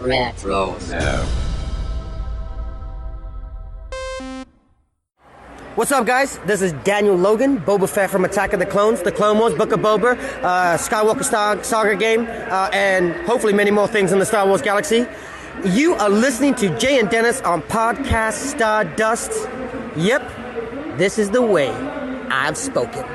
Retro. What's up, guys? This is Daniel Logan, Boba Fett from Attack of the Clones, The Clone Wars, Book of Boba, Skywalker Saga game, and hopefully many more things in the Star Wars galaxy. You are listening to Jay and Dennis on Podcast Stardust. Yep, this is the way I've spoken.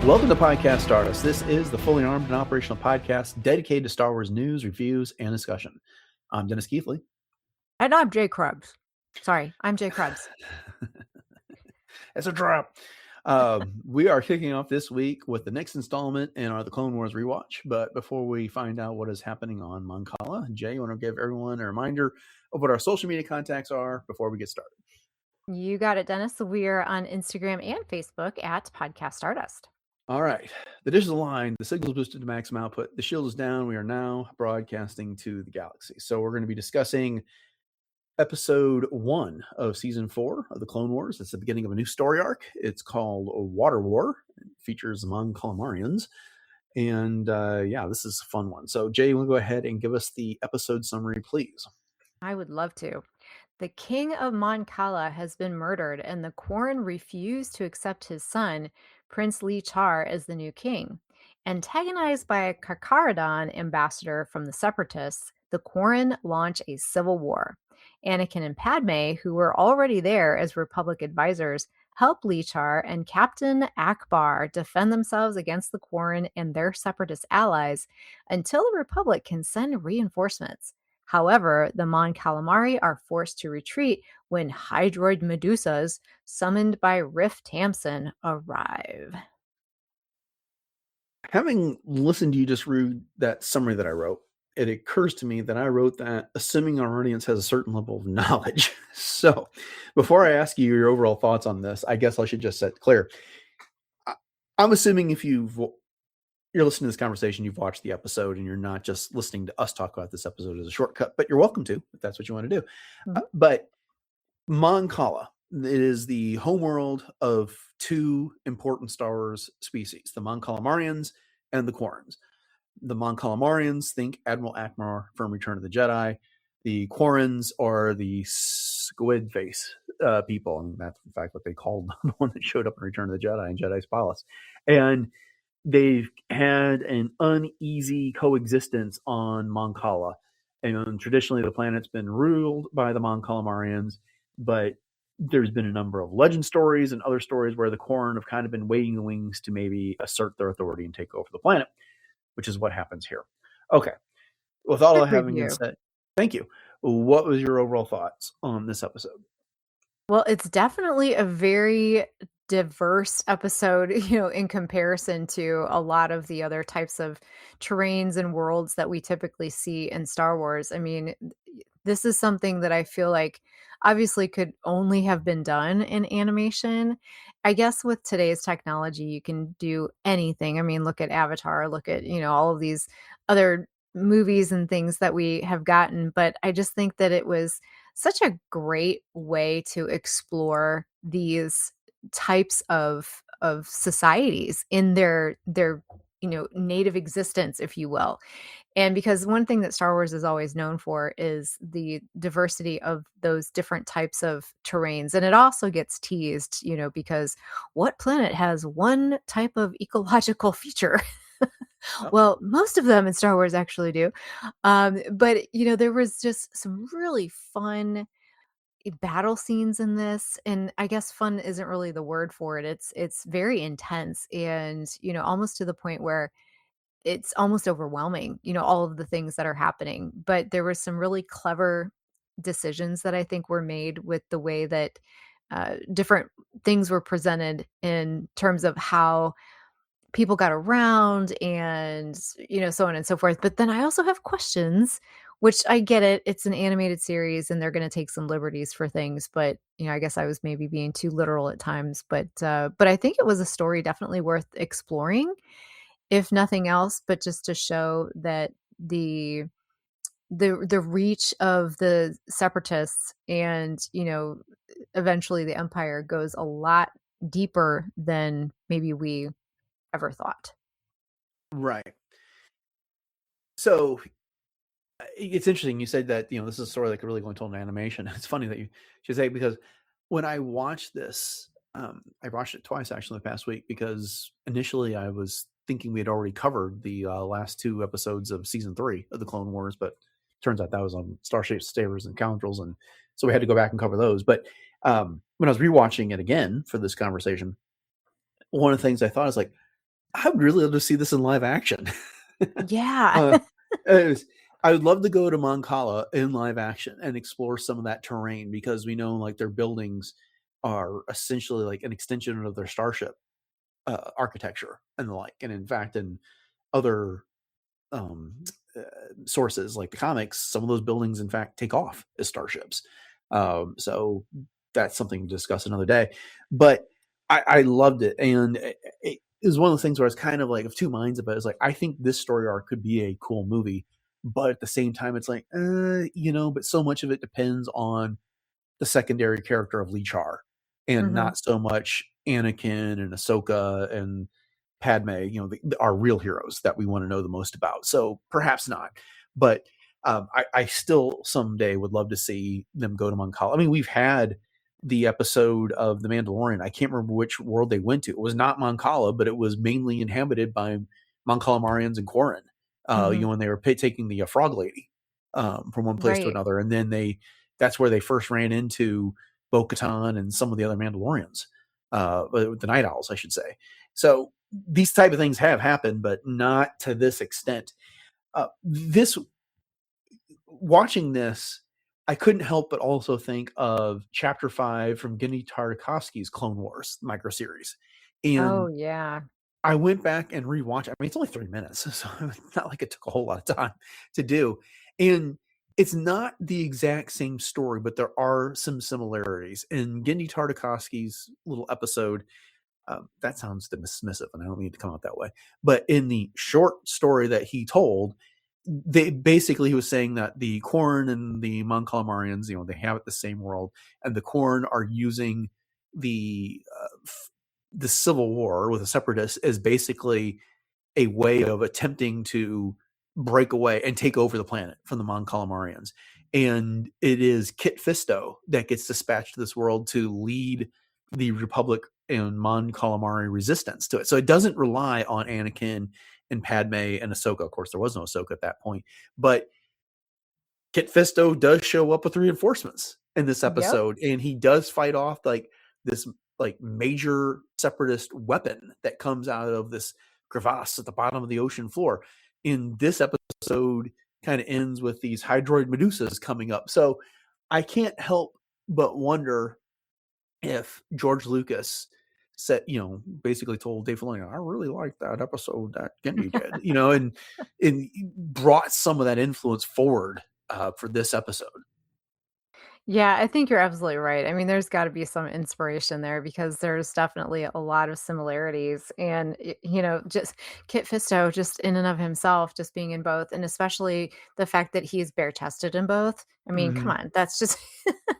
Welcome to Podcast Stardust. This is the fully armed and operational podcast dedicated to Star Wars news, reviews, and discussion. I'm Dennis Keithley. And I'm Jay Krebs. Sorry, I'm Jay Krebs. It's a drop. We are kicking off this week with the next installment in our The Clone Wars rewatch. But before we find out what is happening on Mon Cala, Jay, you want to give everyone a reminder of what our social media contacts are before we get started? You got it, Dennis. We are on Instagram and Facebook at Podcast Stardust. All right. The dish is aligned. The signal is boosted to maximum output. The shield is down. We are now broadcasting to the galaxy. So we're going to be discussing episode 1 of season 4 of the Clone Wars. It's the beginning of a new story arc. It's called Water War. It features the Mon Calamarians. And this is a fun one. So Jay, you want to go ahead and give us the episode summary, please? I would love to. The king of Mon Cala has been murdered, and the Qurren refuse to accept his son, Prince Lee-Char, as the new king. Antagonized by a Karkarodon ambassador from the Separatists, the Qurren launch a civil war. Anakin and Padmé, who were already there as Republic advisors, help Lee-Char and Captain Ackbar defend themselves against the Qurren and their Separatist allies until the Republic can send reinforcements. However, the Mon Calamari are forced to retreat when Hydroid Medusas, summoned by Riff Tamson, arrive. Having listened to you just read that summary that I wrote, it occurs to me that I wrote that assuming our audience has a certain level of knowledge. So before I ask you your overall thoughts on this, I guess I should just set clear. I'm assuming if you're listening to this conversation, you've watched the episode, and you're not just listening to us talk about this episode as a shortcut, but you're welcome to, if that's what you want to do. But Mon Cala, it is the homeworld of two important Star Wars species, the Mon Calamarians and the Quarrens. The Mon Calamarians, think Admiral Ackbar from Return of the Jedi. The Quarrens are the squid face people, and that's in fact what they called the one that showed up in Return of the Jedi in Jedi's Palace. And they've had an uneasy coexistence on Mon Cala. And traditionally, the planet's been ruled by the Mon Calamarians, but there's been a number of legend stories and other stories where the Qurren have kind of been waiting the wings to maybe assert their authority and take over the planet, which is what happens here. Okay. With all that having been said, thank you. What was your overall thoughts on this episode? Well, it's definitely a very diverse episode, in comparison to a lot of the other types of terrains and worlds that we typically see in Star Wars. I mean, this is something that I feel like obviously could only have been done in animation. I guess with today's technology, you can do anything. I mean, look at Avatar, look at, all of these other movies and things that we have gotten. But I just think that it was such a great way to explore these types of societies in their native existence, if you will. And because one thing that Star Wars is always known for is the diversity of those different types of terrains. And it also gets teased, because what planet has one type of ecological feature? Well, most of them in Star Wars actually do. But there was just some really fun battle scenes in this, and I guess fun isn't really the word for it. It's very intense, and almost to the point where it's almost overwhelming, all of the things that are happening. But there were some really clever decisions that I think were made with the way that different things were presented in terms of how people got around and, so on and so forth. But then I also have questions, which I get it. It's an animated series and they're going to take some liberties for things. But, I guess I was maybe being too literal at times. But I think it was a story definitely worth exploring, if nothing else, but just to show that the reach of the separatists and, eventually the empire goes a lot deeper than maybe we ever thought. Right. So it's interesting you said that, this is a story that could really go into an animation. It's funny that you should say, because when I watched this, I watched it twice actually the past week, because initially I was thinking we had already covered the last 2 episodes of season 3 of the Clone Wars, but turns out that was on Starship Savers and Scoundrels, and so we had to go back and cover those. But when I was rewatching it again for this conversation, one of the things I thought is like, I would really love to see this in live action. Yeah. I would love to go to Mon Cala in live action and explore some of that terrain, because we know like their buildings are essentially like an extension of their starship architecture and the like. And in fact, in other sources like the comics, some of those buildings in fact take off as starships. So that's something to discuss another day. But I loved it, and it was one of the things where I was kind of like of two minds about it. It's like, I think this story arc could be a cool movie, but at the same time, it's like, but so much of it depends on the secondary character of Lee-Char, and not so much Anakin and Ahsoka and Padmé, our real heroes that we want to know the most about. So perhaps not, but I still someday would love to see them go to Mon Cala. I mean, we've had the episode of The Mandalorian. I can't remember which world they went to. It was not Mon Cala, but it was mainly inhabited by Mon Calamarians and Qurren. When they were taking the frog lady from one place to another, and then that's where they first ran into Bo-Katan and some of the other Mandalorians, the Night Owls, I should say. So these type of things have happened, but not to this extent. Watching this, I couldn't help but also think of Chapter 5 from Gendy Tartakovsky's Clone Wars microseries. And I went back and rewatched. I mean, it's only 3 minutes, so it's not like it took a whole lot of time to do. And it's not the exact same story, but there are some similarities. In Gendy Tartakovsky's little episode, that sounds dismissive, and I don't mean to come out that way, but in the short story that he told, he was saying that the Qurren and the Mon Calamarians, they have it the same world, and the Qurren are using the Civil War with the Separatists as basically a way of attempting to break away and take over the planet from the Mon Calamarians. And it is Kit Fisto that gets dispatched to this world to lead the Republic and Mon Calamari resistance to it. So it doesn't rely on Anakin and Padmé and Ahsoka. Of course, there was no Ahsoka at that point, but Kit Fisto does show up with reinforcements in this episode, and he does fight off like this major separatist weapon that comes out of this crevasse at the bottom of the ocean floor. In this episode, kind of ends with these Hydroid Medusas coming up. So I can't help but wonder if George Lucas said, basically told Dave Filoni, I really liked that episode that Gendy did, and brought some of that influence forward for this episode. Yeah, I think you're absolutely right. I mean, there's got to be some inspiration there because there's definitely a lot of similarities. And, just Kit Fisto, just in and of himself, just being in both, and especially the fact that he's bare chested in both. I mean, come on, that's just,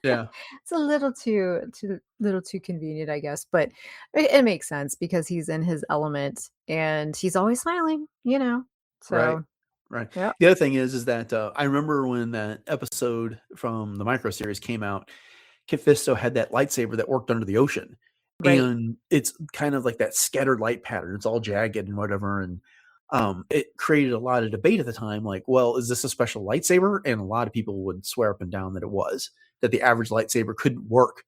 it's a little too convenient, I guess. But it makes sense because he's in his element and he's always smiling, So. Right. Yep. The other thing is that I remember when that episode from the micro series came out, Kit Fisto had that lightsaber that worked under the ocean, and it's kind of like that scattered light pattern. It's all jagged and whatever, and it created a lot of debate at the time. Like, well, is this a special lightsaber? And a lot of people would swear up and down that it was, that the average lightsaber couldn't work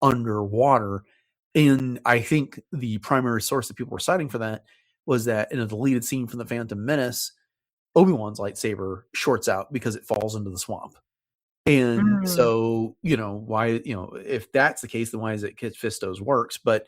underwater. And I think the primary source that people were citing for that was that in a deleted scene from the Phantom Menace, Obi-Wan's lightsaber shorts out because it falls into the swamp. And so, why, if that's the case, then why is it Kit Fisto's works? But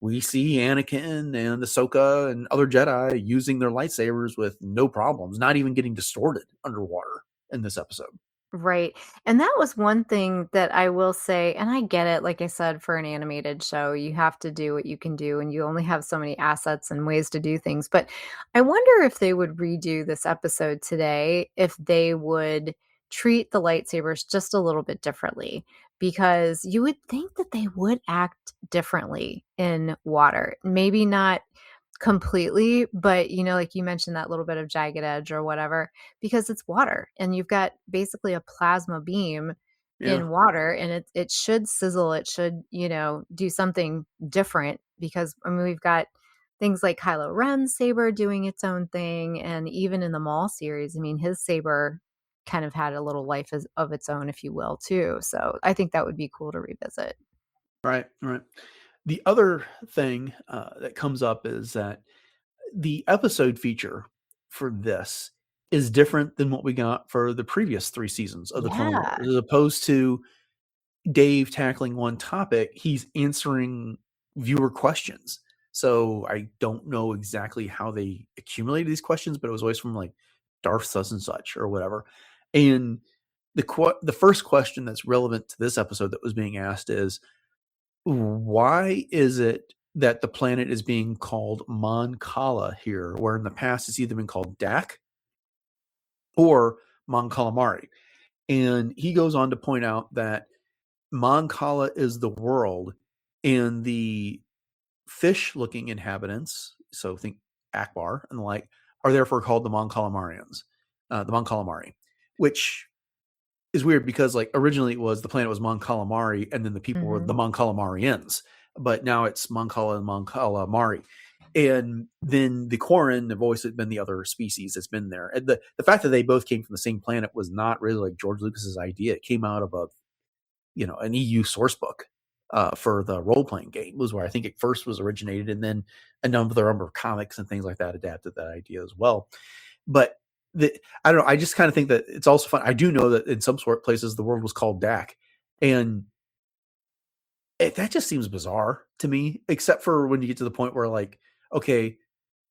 we see Anakin and Ahsoka and other Jedi using their lightsabers with no problems, not even getting distorted underwater in this episode. Right. And that was one thing that I will say, and I get it, like I said, for an animated show, you have to do what you can do, and you only have so many assets and ways to do things. But I wonder if they would redo this episode today, if they would treat the lightsabers just a little bit differently, because you would think that they would act differently in water. Maybe not completely, but like you mentioned, that little bit of jagged edge or whatever, because it's water and you've got basically a plasma beam Yeah. in water, and it should sizzle, it should do something different, because I mean we've got things like Kylo Ren's saber doing its own thing, and even in the Maul series, I mean his saber kind of had a little life of its own, if you will, too. So I think that would be cool to revisit. Right. The other thing that comes up is that the episode feature for this is different than what we got for the previous 3 seasons of the Clone Yeah. Wars. As opposed to Dave tackling one topic, he's answering viewer questions. So I don't know exactly how they accumulated these questions, but it was always from like Darth such and such or whatever. And the first question that's relevant to this episode that was being asked is, why is it that the planet is being called Mon Cala here, where in the past it's either been called Dak or Mon Calamari? And he goes on to point out that Mon Cala is the world, and the fish-looking inhabitants, so think Ackbar and the like, are therefore called the Mon Calamarians, the Mon Calamari, which is weird because like originally it was the planet was Mon Calamari, and then the people were the Mon Calamarians, but now it's Mon Cala and Mon Calamari. And then the Qurren have always been the other species that's been there. And the fact that they both came from the same planet was not really like George Lucas's idea. It came out of an EU source book for the role-playing game was where I think it first was originated, and then a number of comics and things like that adapted that idea as well. But I don't know. I just kind of think that it's also fun. I do know that in some sort of places the world was called Dak, and that just seems bizarre to me, except for when you get to the point where like, okay,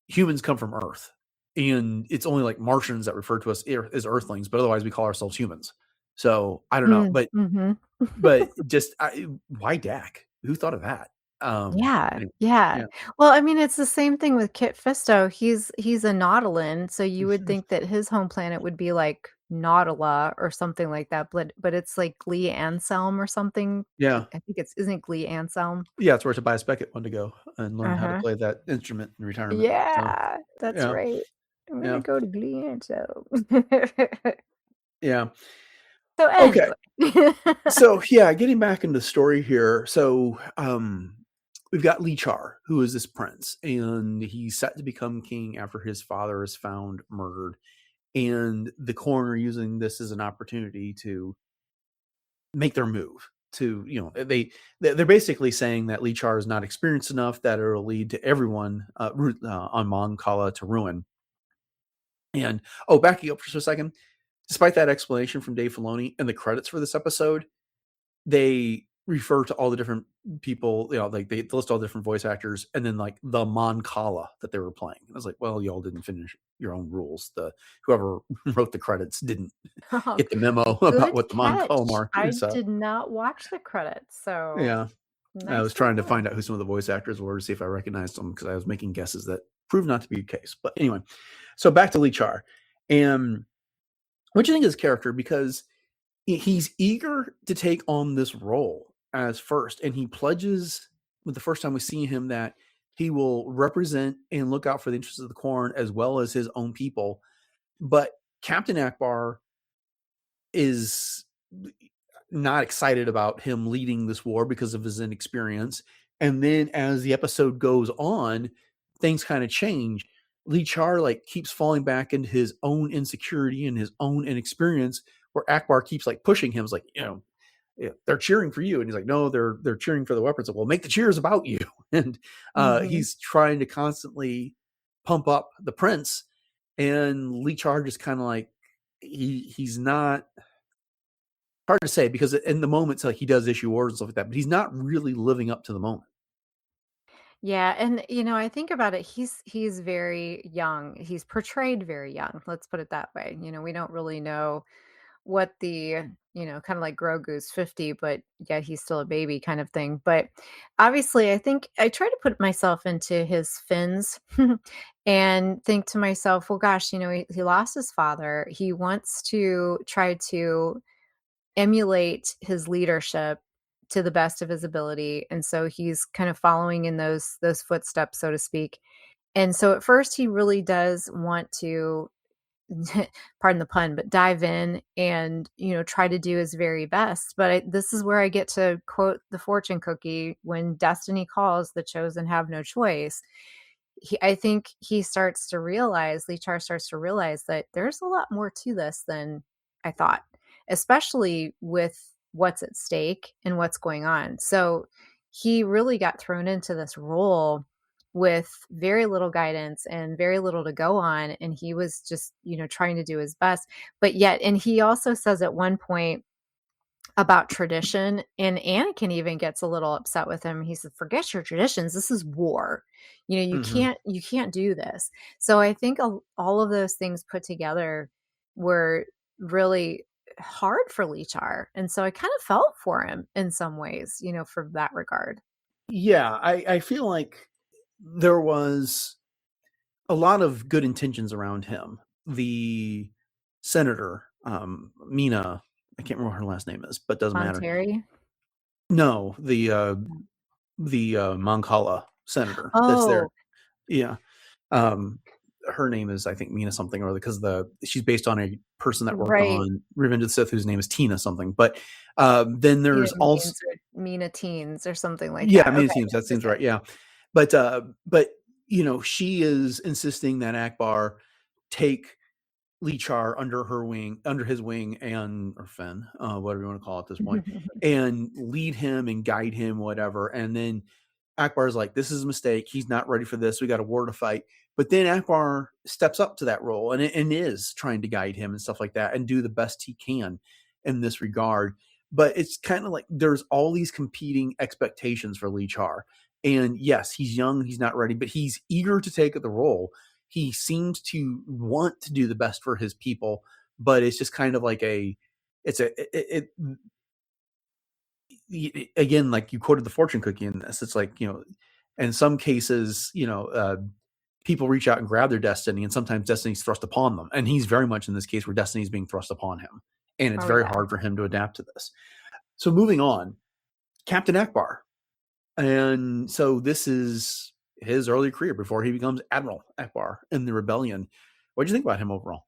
humans come from Earth, and it's only like Martians that refer to us as Earthlings, but otherwise we call ourselves humans. So I don't know, but just why Dak? Who thought of that? Yeah. Well, I mean, it's the same thing with Kit Fisto. He's a Nautolan, so you would think that his home planet would be like Nautila or something like that, but it's like Glee Anselm or something. Yeah. I think isn't it Glee Anselm? Yeah, it's where Tobias Beckett wanted to go and learn how to play that instrument in retirement. Yeah, that's yeah. right. I'm gonna go to Glee Anselm. Yeah. So anyway. Okay. So yeah, getting back into the story here. So we've got Lee-Char, who is this prince, and he's set to become king after his father is found murdered. And the Qurren are using this as an opportunity to make their move. To they're basically saying that Lee-Char is not experienced enough, that it'll lead to everyone on Mon Cala to ruin. And backing up for just a second, despite that explanation from Dave Filoni and the credits for this episode, they refer to all the different people, like they list all the different voice actors, and then like the Mon Cala that they were playing. I was like, well, y'all didn't finish your own rules. Whoever wrote the credits didn't get the memo about what the Mon Cala are. I did not watch the credits, so yeah. I was trying to find out who some of the voice actors were to see if I recognized them, because I was making guesses that proved not to be the case. But anyway, so back to Lee-Char. And what do you think of his character? Because he's eager to take on this role as first, and he pledges with the first time we see him that he will represent and look out for the interests of the Qurren as well as his own people. But Captain Ackbar is not excited about him leading this war because of his inexperience. And then as the episode goes on, things kind of change. Lee-Char like keeps falling back into his own insecurity and his own inexperience, where Ackbar keeps like pushing him. It's like, they're cheering for you. And he's like, no, they're cheering for the weapons. Like, well, make the cheers about you. And he's trying to constantly pump up the prince. And Lee-Char just kind of like, he's not, hard to say, because in the moment, like he does issue orders and stuff like that, but he's not really living up to the moment. Yeah, and I think about it, he's very young. He's portrayed very young. Let's put it that way. We don't really know what kind of like Grogu's 50, but yet he's still a baby kind of thing. But obviously, I think I try to put myself into his fins and think to myself, well, gosh, he lost his father. He wants to try to emulate his leadership to the best of his ability, and so he's kind of following in those footsteps, so to speak. And so at first he really does want to pardon the pun, but dive in and, try to do his very best. But this is where I get to quote the fortune cookie: when destiny calls, the chosen have no choice. I think he starts to realize, Lee-Char starts to realize that there's a lot more to this than I thought, especially with what's at stake and what's going on. So he really got thrown into this role with very little guidance and very little to go on. And he was just, trying to do his best. But yet, and he also says at one point about tradition, and Anakin even gets a little upset with him. He said, "Forget your traditions. This is war. You Hmm. can't do this." So I think all of those things put together were really hard for Lee-Char, and so I kind of felt for him in some ways, for that regard. Yeah, I feel like there was a lot of good intentions around him. The senator, Mina, I can't remember what her last name is, but doesn't matter. Monterey. No, the Mon Cala senator that's there. Oh, Yeah. Um, her name is, I think, Mina something or other, because she's based on a person that worked right. on Revenge of the Sith whose name is Tina something. But then there's Mina also, Means or Mina Teens or something like yeah, that. Mina Okay. seems that seems Okay. right. Yeah. But she is insisting that Ackbar take Lee-Char under his wing, and or Finn, whatever you want to call it at this point, and lead him and guide him, whatever. And then Ackbar's like, "This is a mistake. He's not ready for this. We got a war to fight." But then Ackbar steps up to that role and is trying to guide him and stuff like that, and do the best he can in this regard. But it's kind of like there's all these competing expectations for Lee-Char. And yes, he's young, he's not ready, but he's eager to take the role. He seems to want to do the best for his people, but it's just kind of like again, like you quoted the fortune cookie in this. It's like, in some cases, people reach out and grab their destiny, and sometimes destiny's thrust upon them. And he's very much in this case where destiny is being thrust upon him. And it's Oh, very yeah. hard for him to adapt to this. So moving on, Captain Ackbar. And so this is his early career before he becomes Admiral Ackbar in the rebellion. What do you think about him overall?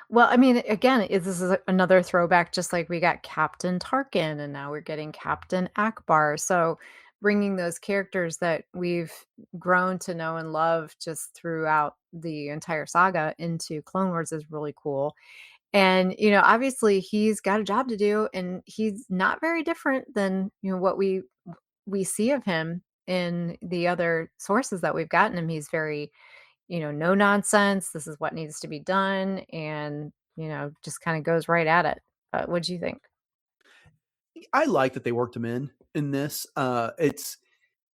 Well, I mean, again, this is another throwback, just like we got Captain Tarkin, and now we're getting Captain Ackbar. So bringing those characters that we've grown to know and love just throughout the entire saga into Clone Wars is really cool. And, obviously he's got a job to do, and he's not very different than, what we see of him in the other sources that we've gotten him. He's very, no nonsense. This is what needs to be done. And, just kind of goes right at it. What do you think? I like that they worked him in this.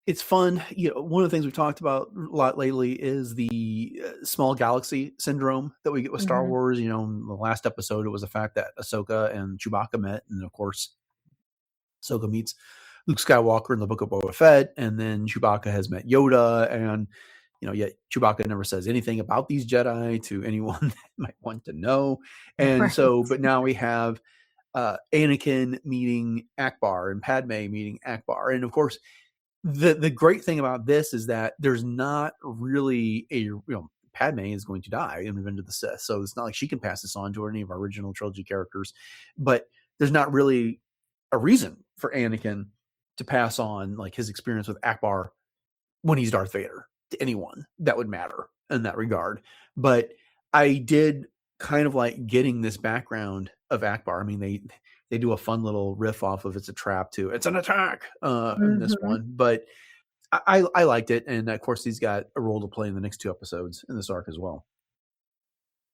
It's fun. One of the things we've talked about a lot lately is the small galaxy syndrome that we get with Star Mhm. Wars. In the last episode, it was the fact that Ahsoka and Chewbacca met, and of course, Ahsoka meets Luke Skywalker in the Book of Boba Fett, and then Chewbacca has met Yoda, and yet Chewbacca never says anything about these Jedi to anyone that might want to know. And Right. so, but now we have Anakin meeting Ackbar and Padmé meeting Ackbar, and of course, the great thing about this is that there's not really Padme is going to die in Revenge of the Sith, so it's not like she can pass this on to any of our original trilogy characters. But there's not really a reason for Anakin to pass on like his experience with Ackbar when he's Darth Vader to anyone that would matter in that regard. But I did kind of like getting this background of Ackbar. I mean, they do a fun little riff off of "It's a Trap" to "It's an Attack" in this Mhm. one, but I liked it, and of course he's got a role to play in the next two episodes in this arc as well.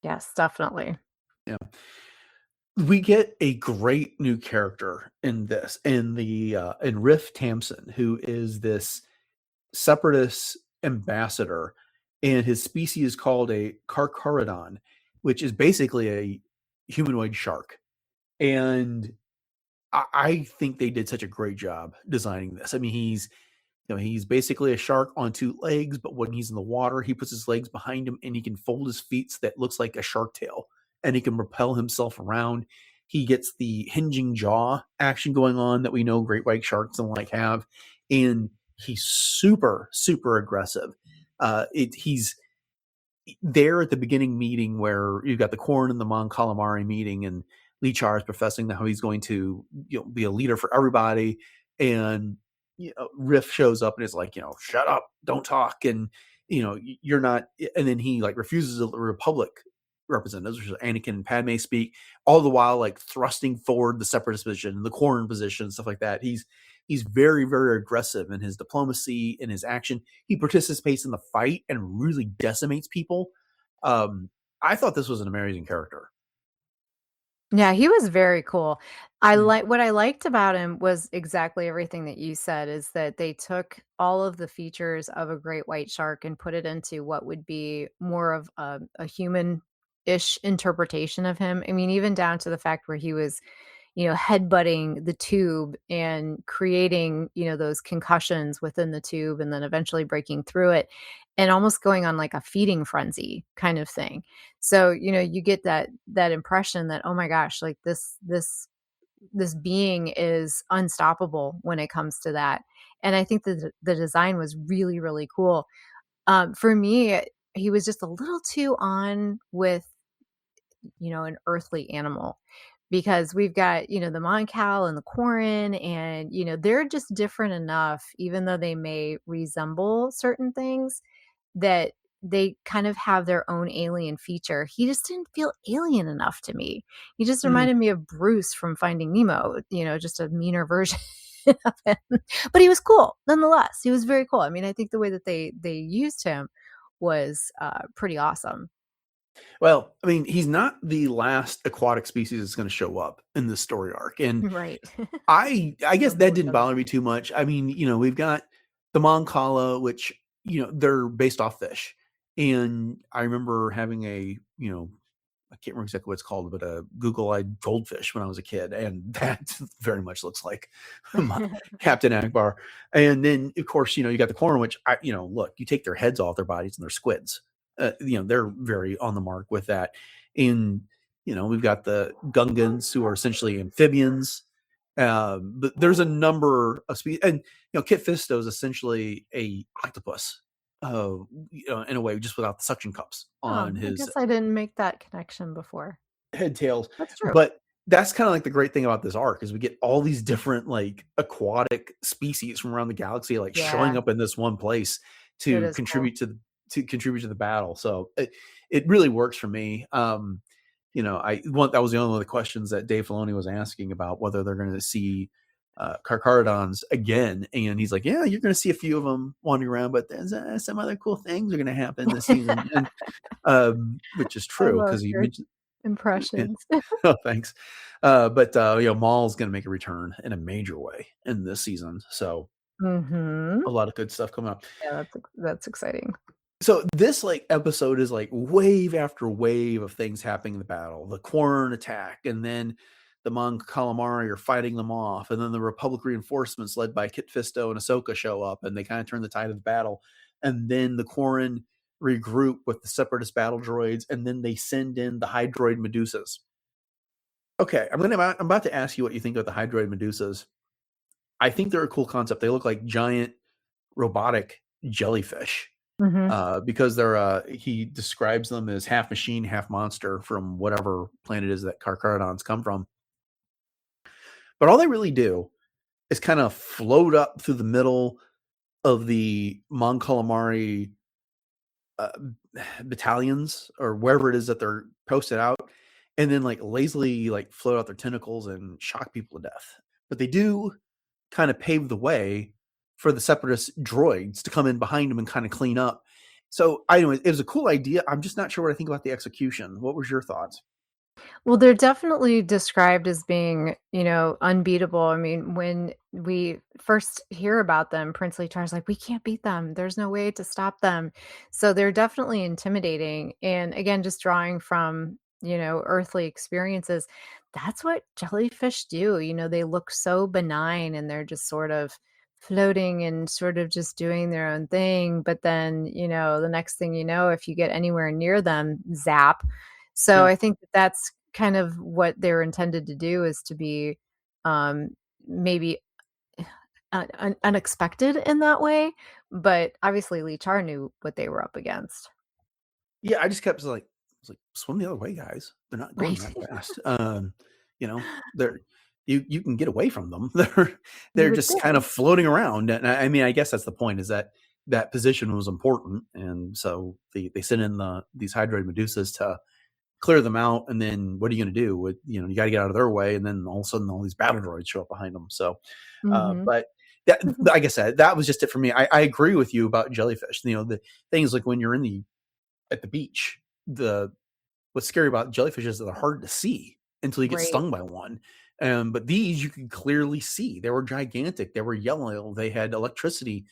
Yes, definitely. Yeah, we get a great new character in this, in Riff Tamson, who is this Separatist ambassador, and his species is called a Karkarodon, which is basically a humanoid shark. And I think they did such a great job designing this. I mean, he's basically a shark on two legs, but when he's in the water, he puts his legs behind him and he can fold his feet so that looks like a shark tail, and he can propel himself around. He gets the hinging jaw action going on that we know great white sharks and like have, and he's super, super aggressive. He's there at the beginning meeting where you've got the Qurren and the Mon Calamari meeting, and Lee-Char is professing how he's going to be a leader for everybody, and Riff shows up and is like, shut up, don't talk, and you're not. And then he like refuses the Republic representatives, which is Anakin and Padmé speak, all the while like thrusting forward the Separatist position, the Qurren position, stuff like that. He's very, very aggressive in his diplomacy, in his action. He participates in the fight and really decimates people. I thought this was an amazing character. Yeah, he was very cool. What I liked about him was exactly everything that you said, is that they took all of the features of a great white shark and put it into what would be more of a human-ish interpretation of him. I mean, even down to the fact where he was, headbutting the tube and creating, those concussions within the tube and then eventually breaking through it and almost going on like a feeding frenzy kind of thing. So, you get that impression that, oh my gosh, like this being is unstoppable when it comes to that. And I think that the design was really, really cool. For me, he was just a little too on with, an earthly animal, because we've got, the Mon Cala and the Quarren, and, they're just different enough, even though they may resemble certain things, that they kind of have their own alien feature. He just didn't feel alien enough to me. He just reminded me of Bruce from Finding Nemo, just a meaner version of him. But he was cool nonetheless. He was very cool. I mean, I think the way that they used him was pretty awesome. Well, I mean, he's not the last aquatic species that's going to show up in this story arc. And Right. I guess that didn't bother me too much. I mean, we've got the Mon Cala, which, they're based off fish. And I remember having I can't remember exactly what it's called, but a Google-eyed goldfish when I was a kid. And that very much looks like Captain Ackbar. And then, of course, you got the Qurren, which, look, you take their heads off their bodies and they're squids. They're very on the mark with that. And, we've got the Gungans, who are essentially amphibians. But there's a number of species. And, Kit Fisto is essentially a octopus, in a way, just without the suction cups on his. I guess I didn't make that connection before. Head tails. That's true. But that's kind of like the great thing about this arc, is we get all these different like aquatic species from around the galaxy, like showing up in this one place to contribute cool. to the battle. So it really works for me. That was the only one of the questions that Dave Filoni was asking about, whether they're going to see Karkarodons again, and he's like, yeah, you're going to see a few of them wandering around, but there's some other cool things are going to happen this season. And which is true, because he mentioned impressions. Oh, thanks. But Maul's going to make a return in a major way in this season, so a lot of good stuff coming up. Yeah, that's exciting. So this episode is wave after wave of things happening in the battle. The Qurren attack, and then the Mon Calamari are fighting them off, and then the Republic reinforcements led by Kit Fisto and Ahsoka show up, and they kind of turn the tide of the battle. And then the Qurren regroup with the Separatist battle droids, and then they send in the Hydroid Medusas. Okay, I'm about to ask you what you think of the Hydroid Medusas. I think they're a cool concept. They look like giant robotic jellyfish. Because they're he describes them as half machine, half monster from whatever planet is that Karkarodons come from. But all they really do is kind of float up through the middle of the Mon Calamari battalions, or wherever it is that they're posted out, and then lazily float out their tentacles and shock people to death. But they do kind of pave the way for the Separatist droids to come in behind them and kind of clean up. So anyway, it was a cool idea. I'm just not sure what I think about the execution. What was your thoughts? Well, they're definitely described as being, unbeatable. I mean, when we first hear about them, Prince Lee-Char's like, "We can't beat them. There's no way to stop them." So they're definitely intimidating. And again, just drawing from, earthly experiences, that's what jellyfish do. They look so benign and they're just sort of floating and sort of just doing their own thing. But then, the next thing you know, if you get anywhere near them, zap. So Yeah. I think that that's kind of what they're intended to do, is to be, maybe unexpected in that way, but obviously Lee-Char knew what they were up against. Yeah, I just kept like, swim the other way, guys. They're not going Right. that fast. You know, they're you can get away from them. You They're would just kind think. of floating around. And I mean, I guess that's the point, is that that position was important. And so they sent in these Hydroid Medusas to clear them out. And then what are you going to do with, you got to get out of their way. And then all of a sudden all these battle droids show up behind them. So, Mhm. but that, like I said, that was just it for me. I agree with you about jellyfish. The things like when you're at the beach, what's scary about jellyfish is that they're hard to see until you get Right. stung by one. But these you can clearly see. They were gigantic. They were yellow. They had electricity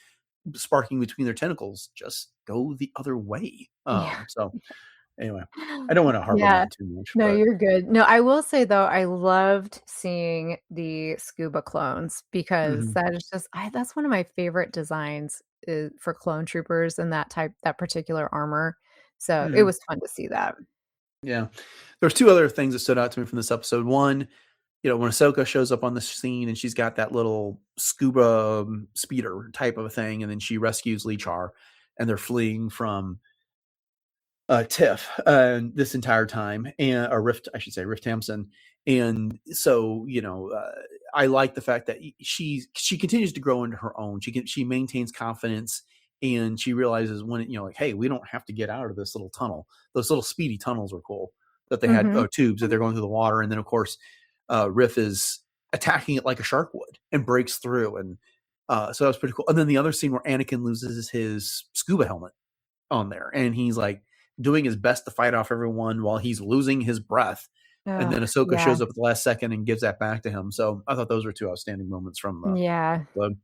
sparking between their tentacles. Just go the other way. Yeah. So anyway, I don't want to harp on Yeah. that too much, No, but you're good. No, I will say though, I loved seeing the scuba clones, because mhm, that's one of my favorite designs, for clone troopers and that particular armor. So it mhm, was fun to see that. yeah. There's two other things that stood out to me from this episode. One, when Ahsoka shows up on the scene and she's got that little scuba speeder type of a thing, and then she rescues Lee-Char, and they're fleeing from Tiff this entire time, and or Rift, I should say, Rift Hampson. And so, I like the fact that she continues to grow into her own. She maintains confidence, and she realizes when like, hey, we don't have to get out of this little tunnel. Those little speedy tunnels were cool that they had, Mhm. tubes that they're going through the water, and then of course, Riff is attacking it like a shark would and breaks through, and so that was pretty cool. And then the other scene where Anakin loses his scuba helmet on there, and he's like doing his best to fight off everyone while he's losing his breath. And Ugh, then Ahsoka yeah. shows up at the last second and gives that back to him. So I thought those were two outstanding moments from the Yeah. episode.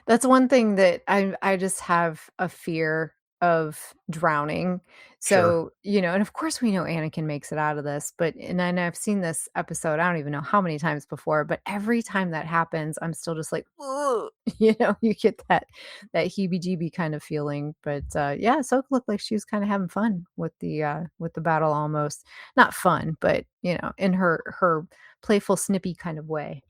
That's one thing that I just have a fear of drowning. Sure. So, and of course we know Anakin makes it out of this, but and I've seen this episode, I don't even know how many times before, but every time that happens, I'm still just like, "Ugh," you get that heebie-jeebie kind of feeling. But yeah, Ahsoka looked like she was kind of having fun with the battle almost. Not fun, but in her playful, snippy kind of way.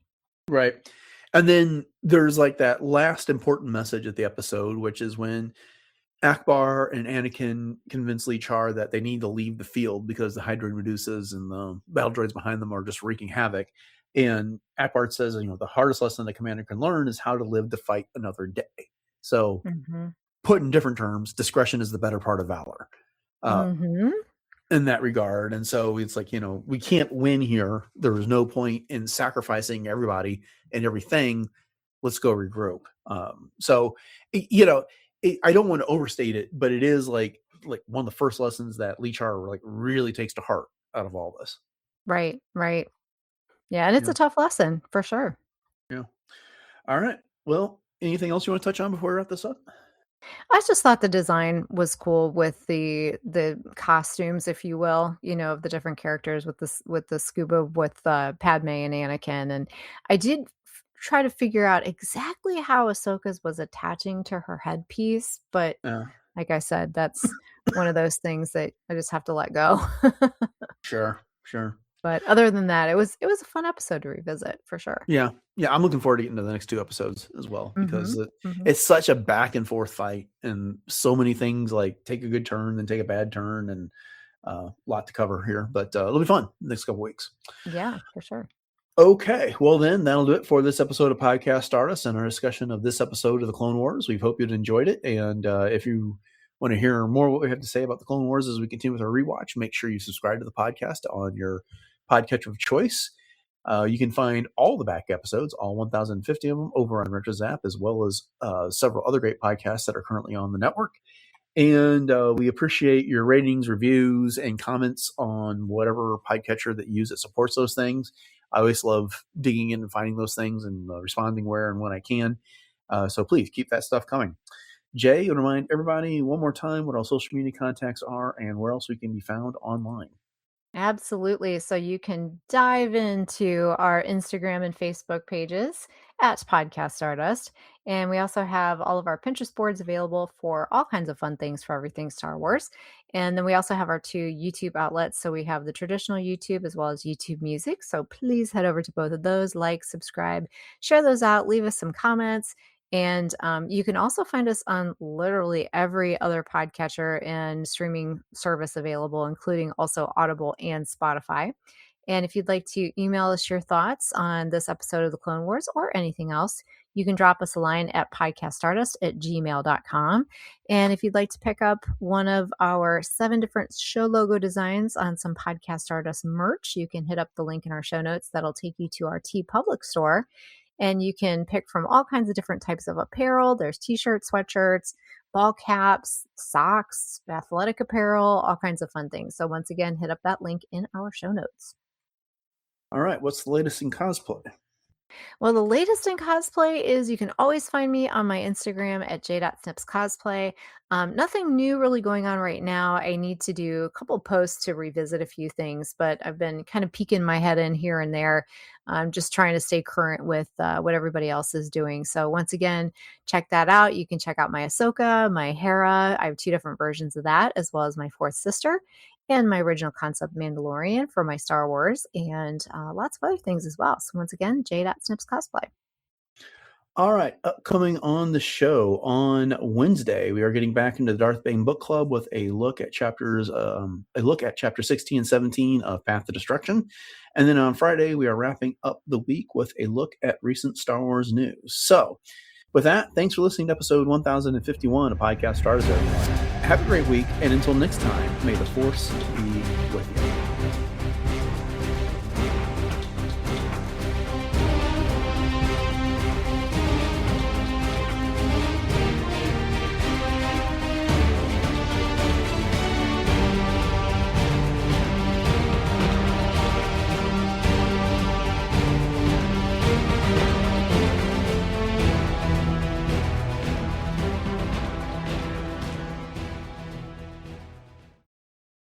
Right. And then there's like that last important message at the episode, which is when Akbar and Anakin convince Lee-Char that they need to leave the field because the Hydroid Medusas and the battle droids behind them are just wreaking havoc. And Akbar says, the hardest lesson the commander can learn is how to live to fight another day. So, Mhm. put in different terms, discretion is the better part of valor uh, Mhm. in that regard. And so it's like, we can't win here. There was no point in sacrificing everybody and everything. Let's go regroup. So, I don't want to overstate it, but it is like one of the first lessons that Lee-Char like really takes to heart out of all this. Right, right. Yeah, and it's Yeah. a tough lesson for sure. Yeah. All right. Well, anything else you want to touch on before we wrap this up? I just thought the design was cool with the costumes, if you will, of the different characters with the scuba with Padme and Anakin, and I did try to figure out exactly how Ahsoka's was attaching to her headpiece, but Yeah. like I said, that's one of those things that I just have to let go. Sure. Sure. But other than that, it was a fun episode to revisit for sure. Yeah. Yeah, I'm looking forward to getting to the next two episodes as well, because Mhm. Mhm. it's such a back and forth fight, and so many things like take a good turn, then take a bad turn, and a lot to cover here. But it'll be fun the next couple weeks. Yeah, for sure. Okay, well then that'll do it for this episode of Podcast Stardust and our discussion of this episode of the Clone Wars. We hope you'd enjoyed it, and if you want to hear more what we have to say about the Clone Wars as we continue with our rewatch, make sure you subscribe to the podcast on your podcatcher of choice. You can find all the back episodes, all 1,050 of them, over on RetroZap, as well as several other great podcasts that are currently on the network. And we appreciate your ratings, reviews, and comments on whatever podcatcher that you use that supports those things. I always love digging in and finding those things and responding where and when I can. So please keep that stuff coming. Jay, you want to remind everybody one more time what our social media contacts are and where else we can be found online? Absolutely. So you can dive into our Instagram and Facebook pages at Podcast Stardust. And we also have all of our Pinterest boards available for all kinds of fun things for everything Star Wars. And then we also have our 2 YouTube outlets. So we have the traditional YouTube as well as YouTube Music. So please head over to both of those, like, subscribe, share those out, leave us some comments. And you can also find us on literally every other podcatcher and streaming service available, including also Audible and Spotify. And if you'd like to email us your thoughts on this episode of the Clone Wars or anything else, you can drop us a line at podcaststardust@gmail.com. And if you'd like to pick up one of our 7 different show logo designs on some Podcast Stardust merch, you can hit up the link in our show notes. That'll take you to our TeePublic store. And you can pick from all kinds of different types of apparel. There's t-shirts, sweatshirts, ball caps, socks, athletic apparel, all kinds of fun things. So once again, hit up that link in our show notes. All right. What's the latest in cosplay? Well, the latest in cosplay is you can always find me on my Instagram at j.snipscosplay. Nothing new really going on right now. I need to do a couple posts to revisit a few things, but I've been kind of peeking my head in here and there. I'm just trying to stay current with what everybody else is doing. So once again, check that out. You can check out my Ahsoka, my Hera. I have 2 different versions of that, as well as my 4th sister and my original concept Mandalorian for my Star Wars, and lots of other things as well. So once again, j.snipscosplay. All right, upcoming on the show on Wednesday, we are getting back into the Darth Bane book club with a look at chapter 16 and 17 of Path to Destruction, and then on Friday we are wrapping up the week with a look at recent Star Wars news. So, with that, thanks for listening to episode 1051 of Podcast Stardust, everyone. Have a great week, and until next time, may the Force be